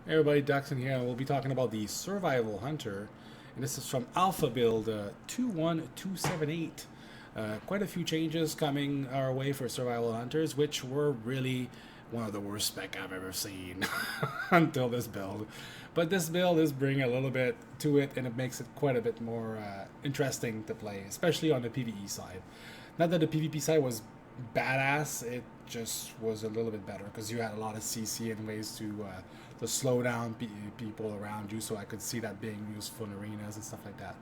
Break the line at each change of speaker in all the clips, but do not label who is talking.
Hey everybody, DXUN here, and we'll be talking about the Survival Hunter, and this is from Alpha Build 21278. Quite a few changes coming our way for Survival Hunters, which were really one of the worst spec I've ever seen until this build. But this build is bringing a little bit to it, and it makes it quite a bit more interesting to play, especially on the PvE side. Not that the PvP side was badass, it just was a little bit better because you had a lot of CC and ways to slow down people around you, so I could see that being useful in arenas and stuff like that.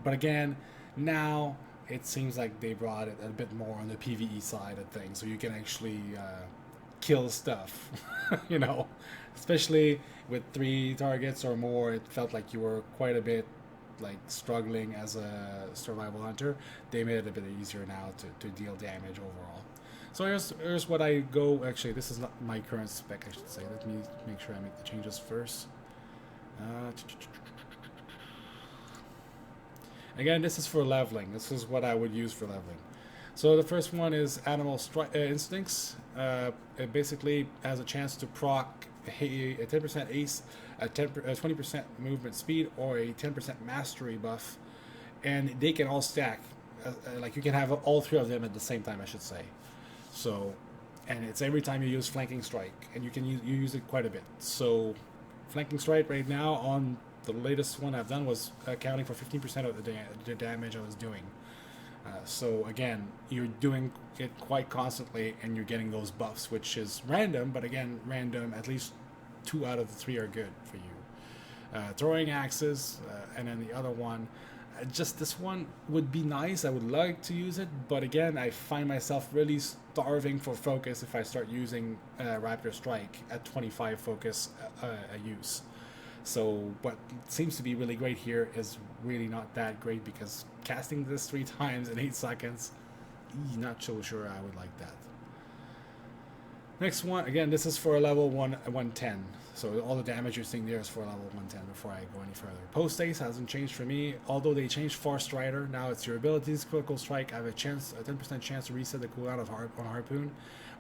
But again, now it seems like they brought it a bit more on the PvE side of things, so you can actually kill stuff, you know, especially with 3 targets or more. It felt like you were quite a bit like struggling as a survival hunter. They made it a bit easier now to deal damage overall. So here's what I go. Actually, this is not my current spec, I should say. Let me make sure I make the changes first. Again, this is for leveling. This is what I would use for leveling. So the first one is Animal Instincts. It basically has a chance to proc a 10% ace, a 20% movement speed, or a 10% mastery buff, and they can all stack. Like you can have all 3 of them at the same time, I should say. So, and it's every time you use Flanking Strike, and you use it quite a bit. So, Flanking Strike right now on the latest one I've done was accounting for 15% of the damage I was doing. So again, you're doing it quite constantly, and you're getting those buffs, which is random, but again, random, at least 2 out of the 3 are good for you. Throwing axes, and then the other one, just this one would be nice. I would like to use it, but again, I find myself really starving for focus if I start using Raptor Strike at 25 focus use. So what seems to be really great here is really not that great, because casting this 3 times in 8 seconds, not so sure I would like that. Next one, again, this is for a level 110. So all the damage you're seeing there is for a level 110 before I go any further. Post haste hasn't changed for me, although they changed Far Strider. Now it's your abilities, critical strike. I have a 10% chance to reset the cooldown on Harpoon.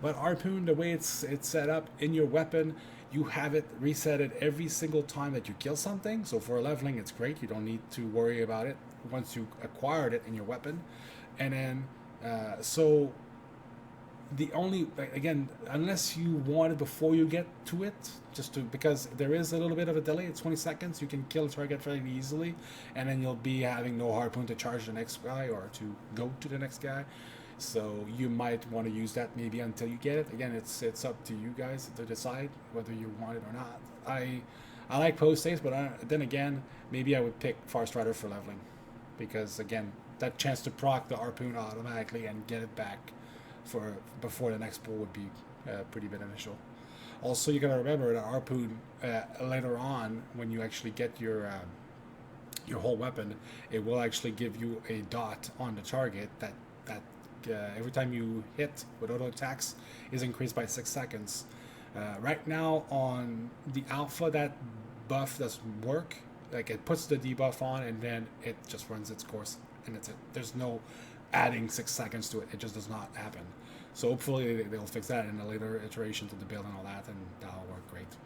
But Harpoon, the way it's set up in your weapon, you have it reset every single time that you kill something. So for leveling, it's great. You don't need to worry about it once you acquired it in your weapon. And then, so the only, again, unless you want it before you get to it, because there is a little bit of a delay, it's 20 seconds, you can kill a target fairly easily, and then you'll be having no harpoon to charge the next guy or to go to the next guy. So you might want to use that maybe until you get it. Again, it's up to you guys to decide whether you want it or not. I like post haste, but then again, maybe I would pick Far Strider for leveling, because again, that chance to proc the harpoon automatically and get it back for before the next pull would be pretty beneficial. Also, you gotta remember that harpoon later on, when you actually get your whole weapon, it will actually give you a dot on the target that every time you hit with auto attacks is increased by 6 seconds. Right now on the alpha, that buff doesn't work. Like, it puts the debuff on and then it just runs its course, and that's it. There's no adding 6 seconds to it. It just does not happen. So hopefully they'll fix that in a later iteration to the build and all that, and that'll work great.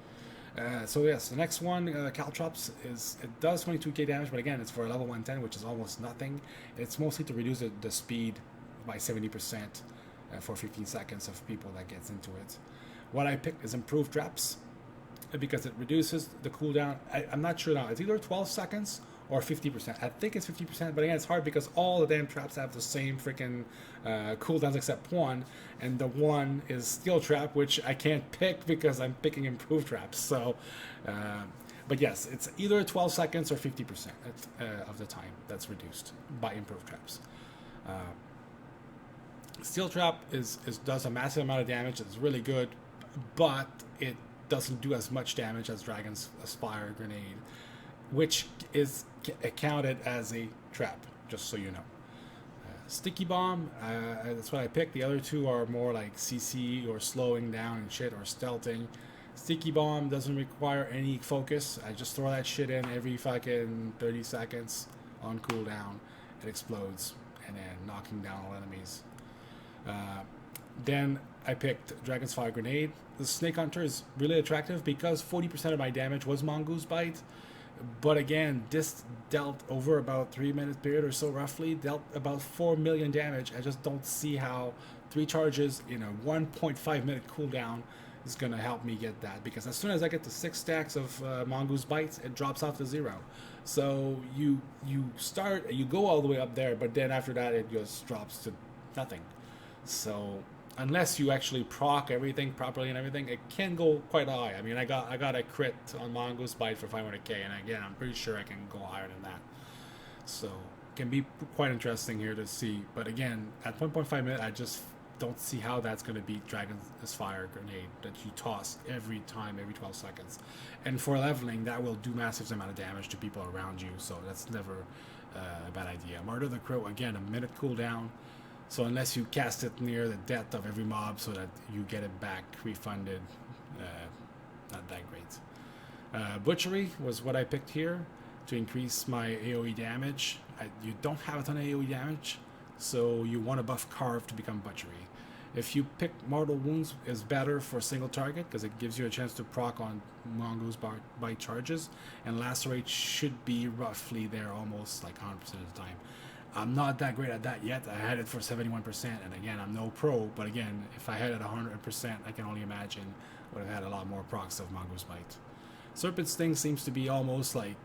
So yes, the next one, Caltrops, it does 22k damage, but again, it's for a level 110, which is almost nothing. It's mostly to reduce the speed by 70% for 15 seconds of people that gets into it. What I picked is Improved Traps, because it reduces the cooldown. I'm not sure now. It's either 12 seconds or 50%. I think it's 50%, but again, it's hard because all the damn traps have the same freaking cooldowns except one, and the one is Steel Trap, which I can't pick because I'm picking Improved Traps. So, but yes, it's either 12 seconds or 50% of the time that's reduced by Improved Traps. Steel Trap does a massive amount of damage. It's really good, but it doesn't do as much damage as Dragon's Aspire Grenade, which is counted as a trap, just so you know. Sticky Bomb, that's what I picked. The other 2 are more like CC or slowing down and shit, or stealthing. Sticky Bomb doesn't require any focus. I just throw that shit in every fucking 30 seconds on cooldown. It explodes, and then knocking down all enemies. Then I picked Dragon's Fire Grenade. The Snake Hunter is really attractive because 40% of my damage was Mongoose Bite. But again, this dealt over about 3-minute period or so roughly, dealt about 4 million damage. I just don't see how 3 charges in a 1.5 minute cooldown is going to help me get that, because as soon as I get to 6 stacks of Mongoose Bites, it drops off to 0. So you go all the way up there, but then after that it just drops to nothing. So unless you actually proc everything properly and everything, it can go quite high. I mean, I got a crit on Mongoose Bite for 500k, and again, I'm pretty sure I can go higher than that. So it can be quite interesting here to see. But again, at 1.5 minutes, I just don't see how that's going to beat Dragon's Fire Grenade that you toss every time, every 12 seconds. And for leveling, that will do massive amount of damage to people around you, so that's never a bad idea. Martyr the Crow, again, a minute cooldown. So unless you cast it near the death of every mob so that you get it back refunded, not that great. Butchery was what I picked here to increase my AoE damage. You don't have a ton of AoE damage, so you want to buff Carve to become Butchery. If you pick Mortal Wounds, is better for single target because it gives you a chance to proc on Mongoose Bite charges, and Lacerate should be roughly there almost like 100% of the time. I'm not that great at that yet. I had it for 71%, and again, I'm no pro, but again, if I had it 100%, I can only imagine would have had a lot more procs of Mongoose Bite. Serpent Sting seems to be almost like,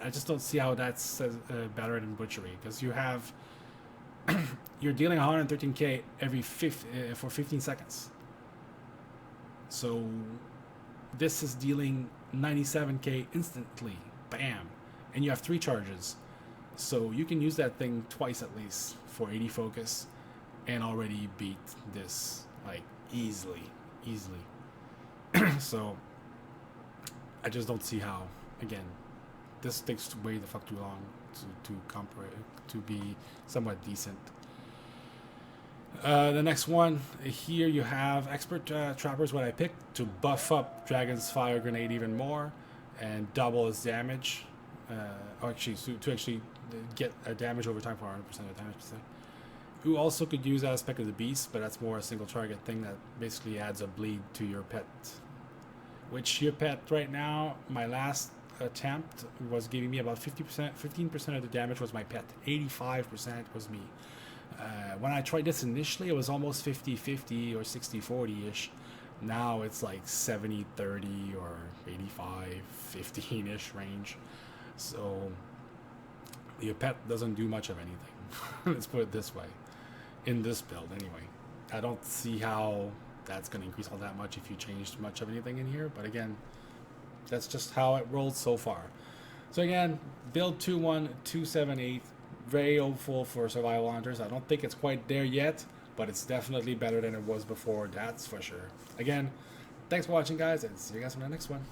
I just don't see how that's better than Butchery, because you have, you're dealing 113k for 15 seconds. So this is dealing 97k instantly, bam, and you have 3 charges. So you can use that thing twice at least for 80 focus and already beat this like easily. So I just don't see how. Again, this takes way the fuck too long to be somewhat decent. The next one here, you have Expert Trappers, what I picked to buff up Dragon's Fire Grenade even more and double its damage. To actually get a damage over time for 100% of damage. You also could use that as Spec of the Beast, but that's more a single target thing that basically adds a bleed to your pet. Which your pet right now, my last attempt was giving me about 15% of the damage was my pet. 85% was me. When I tried this initially, it was almost 50-50 or 60-40-ish. Now it's like 70-30 or 85-15-ish range. So your pet doesn't do much of anything. Let's put it this way. In this build anyway. I don't see how that's going to increase all that much if you changed much of anything in here. But again, that's just how it rolled so far. So again, build 21278. Very hopeful for Survival Hunters. I don't think it's quite there yet, but it's definitely better than it was before. That's for sure. Again, thanks for watching, guys, and see you guys on the next one.